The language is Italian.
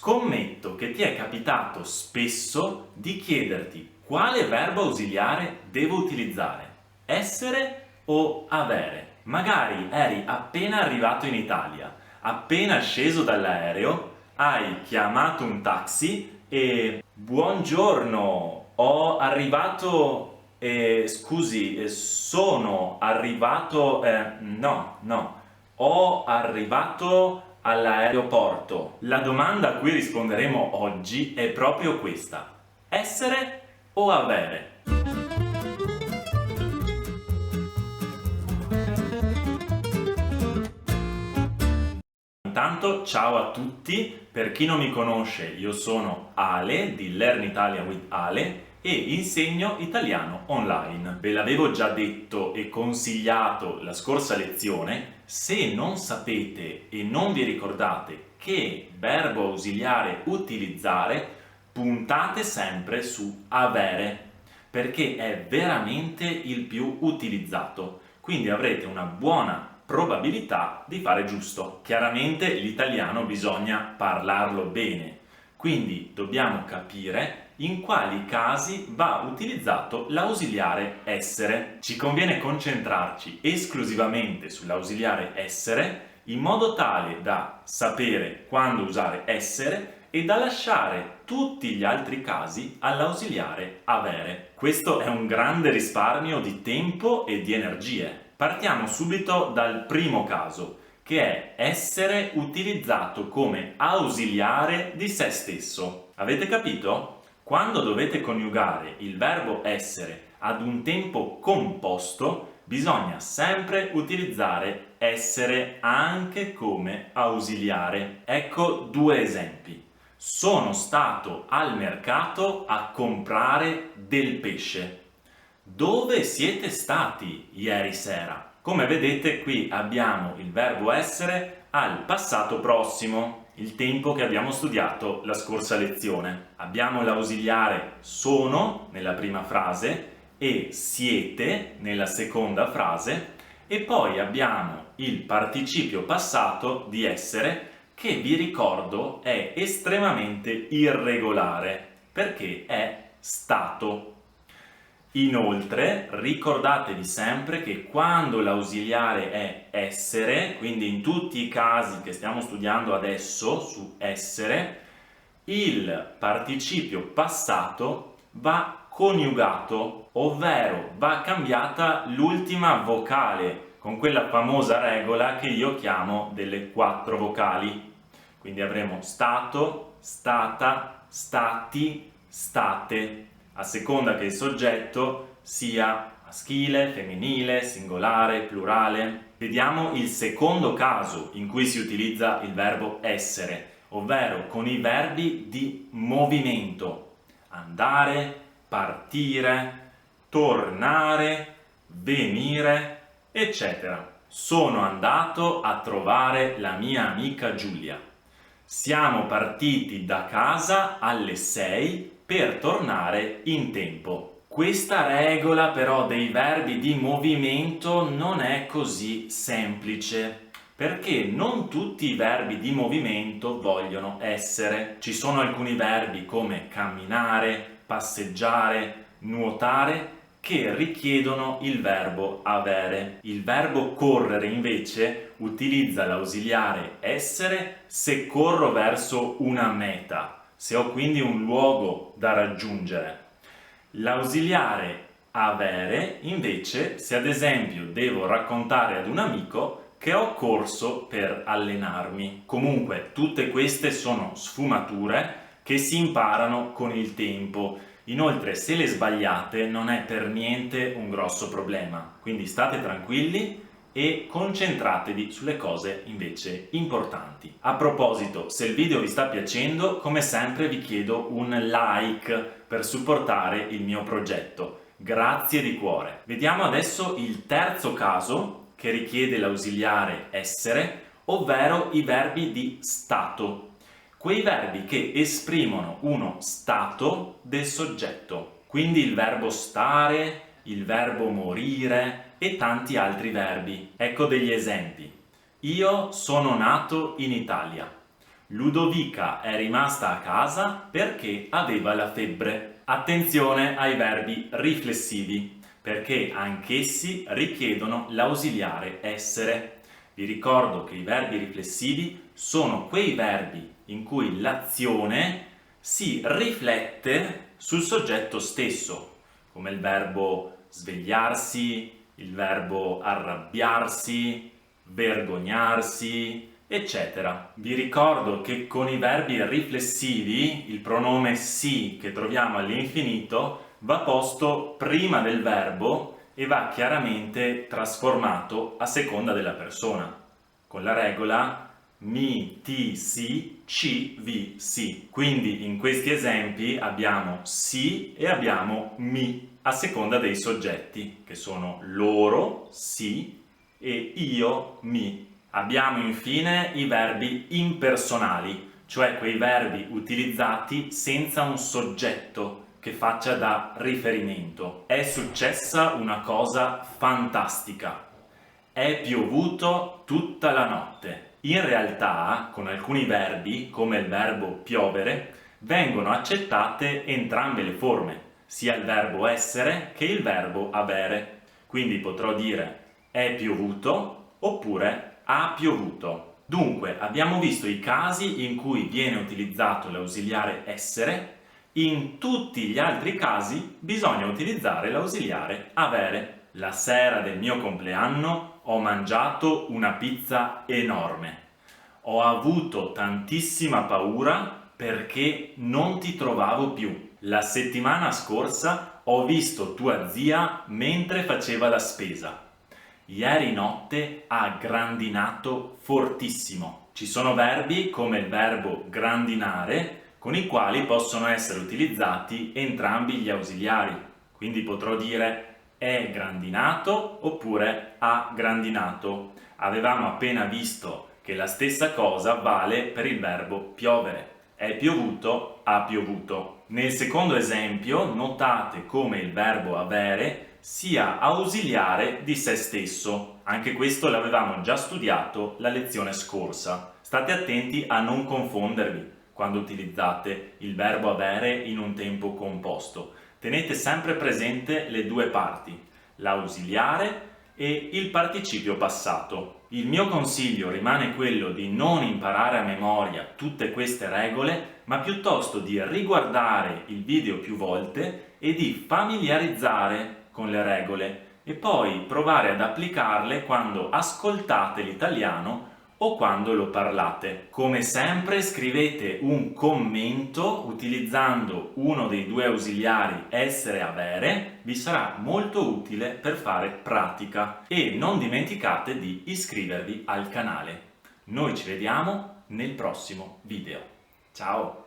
Scommetto che ti è capitato spesso di chiederti quale verbo ausiliare devo utilizzare, essere o avere. Magari eri appena arrivato in Italia, appena sceso dall'aereo, hai chiamato un taxi e buongiorno, ho arrivato, scusi, sono arrivato, no, ho arrivato all'aeroporto. La domanda a cui risponderemo oggi è proprio questa: essere o avere? Intanto ciao a tutti, per chi non mi conosce io sono Ale di Learn Italian with Ale e insegno italiano online. Ve l'avevo già detto e consigliato la scorsa lezione, se non sapete e non vi ricordate che verbo ausiliare utilizzare, puntate sempre su avere, perché è veramente il più utilizzato, quindi avrete una buona probabilità di fare giusto. Chiaramente l'italiano bisogna parlarlo bene, quindi dobbiamo capire in quali casi va utilizzato l'ausiliare essere. Ci conviene concentrarci esclusivamente sull'ausiliare essere in modo tale da sapere quando usare essere e da lasciare tutti gli altri casi all'ausiliare avere. Questo è un grande risparmio di tempo e di energie. Partiamo subito dal primo caso, che è essere utilizzato come ausiliare di se stesso. Avete capito? Quando dovete coniugare il verbo essere ad un tempo composto, bisogna sempre utilizzare essere anche come ausiliare. Ecco due esempi. Sono stato al mercato a comprare del pesce. Dove siete stati ieri sera? Come vedete qui abbiamo il verbo essere al passato prossimo, il tempo che abbiamo studiato la scorsa lezione. Abbiamo l'ausiliare sono nella prima frase e siete nella seconda frase e poi abbiamo il participio passato di essere che vi ricordo è estremamente irregolare perché è stato. Inoltre ricordatevi sempre che quando l'ausiliare è essere, quindi in tutti i casi che stiamo studiando adesso su essere, il participio passato va coniugato, ovvero va cambiata l'ultima vocale con quella famosa regola che io chiamo delle 4 vocali. Quindi avremo stato, stata, stati, state, a seconda che il soggetto sia maschile, femminile, singolare, plurale. Vediamo il secondo caso in cui si utilizza il verbo essere, ovvero con i verbi di movimento: andare, partire, tornare, venire, eccetera. Sono andato a trovare la mia amica Giulia. Siamo partiti da casa alle 6 per tornare in tempo. Questa regola però dei verbi di movimento non è così semplice, perché non tutti i verbi di movimento vogliono essere. Ci sono alcuni verbi come camminare, passeggiare, nuotare che richiedono il verbo avere. Il verbo correre invece utilizza l'ausiliare essere se corro verso una meta, se ho quindi un luogo da raggiungere. L'ausiliare avere invece se ad esempio devo raccontare ad un amico che ho corso per allenarmi. Comunque tutte queste sono sfumature che si imparano con il tempo. Inoltre se le sbagliate non è per niente un grosso problema, quindi state tranquilli e concentratevi sulle cose invece importanti. A proposito, se il video vi sta piacendo, come sempre vi chiedo un like per supportare il mio progetto. Grazie di cuore. Vediamo adesso il terzo caso che richiede l'ausiliare essere, ovvero i verbi di stato. Quei verbi che esprimono uno stato del soggetto, quindi il verbo stare, il verbo morire e tanti altri verbi. Ecco degli esempi. Io sono nato in Italia. Ludovica è rimasta a casa perché aveva la febbre. Attenzione ai verbi riflessivi, perché anch'essi richiedono l'ausiliare essere. Vi ricordo che i verbi riflessivi sono quei verbi in cui l'azione si riflette sul soggetto stesso, come il verbo svegliarsi, il verbo arrabbiarsi, vergognarsi, eccetera. Vi ricordo che con i verbi riflessivi il pronome si che troviamo all'infinito va posto prima del verbo e va chiaramente trasformato a seconda della persona, con la regola mi, ti, si, ci, vi, si. Quindi in questi esempi abbiamo si e abbiamo mi, a seconda dei soggetti, che sono loro, si, e io, mi. Abbiamo infine i verbi impersonali, cioè quei verbi utilizzati senza un soggetto che faccia da riferimento. È successa una cosa fantastica. È piovuto tutta la notte. In realtà, con alcuni verbi, come il verbo piovere, vengono accettate entrambe le forme, sia il verbo essere che il verbo avere. Quindi potrò dire è piovuto oppure ha piovuto. Dunque, abbiamo visto i casi in cui viene utilizzato l'ausiliare essere. In tutti gli altri casi bisogna utilizzare l'ausiliare avere. La sera del mio compleanno ho mangiato una pizza enorme. Ho avuto tantissima paura perché non ti trovavo più. La settimana scorsa ho visto tua zia mentre faceva la spesa. Ieri notte ha grandinato fortissimo. Ci sono verbi come il verbo grandinare con i quali possono essere utilizzati entrambi gli ausiliari. Quindi potrò dire è grandinato oppure ha grandinato. Avevamo appena visto che la stessa cosa vale per il verbo piovere. È piovuto, ha piovuto. Nel secondo esempio notate come il verbo avere sia ausiliare di se stesso. Anche questo l'avevamo già studiato la lezione scorsa. State attenti a non confondervi quando utilizzate il verbo avere in un tempo composto. Tenete sempre presente le due parti, l'ausiliare e il participio passato. Il mio consiglio rimane quello di non imparare a memoria tutte queste regole, ma piuttosto di riguardare il video più volte e di familiarizzare con le regole e poi provare ad applicarle quando ascoltate l'italiano o quando lo parlate. Come sempre scrivete un commento utilizzando uno dei due ausiliari essere e avere, vi sarà molto utile per fare pratica e non dimenticate di iscrivervi al canale. Noi ci vediamo nel prossimo video. Ciao!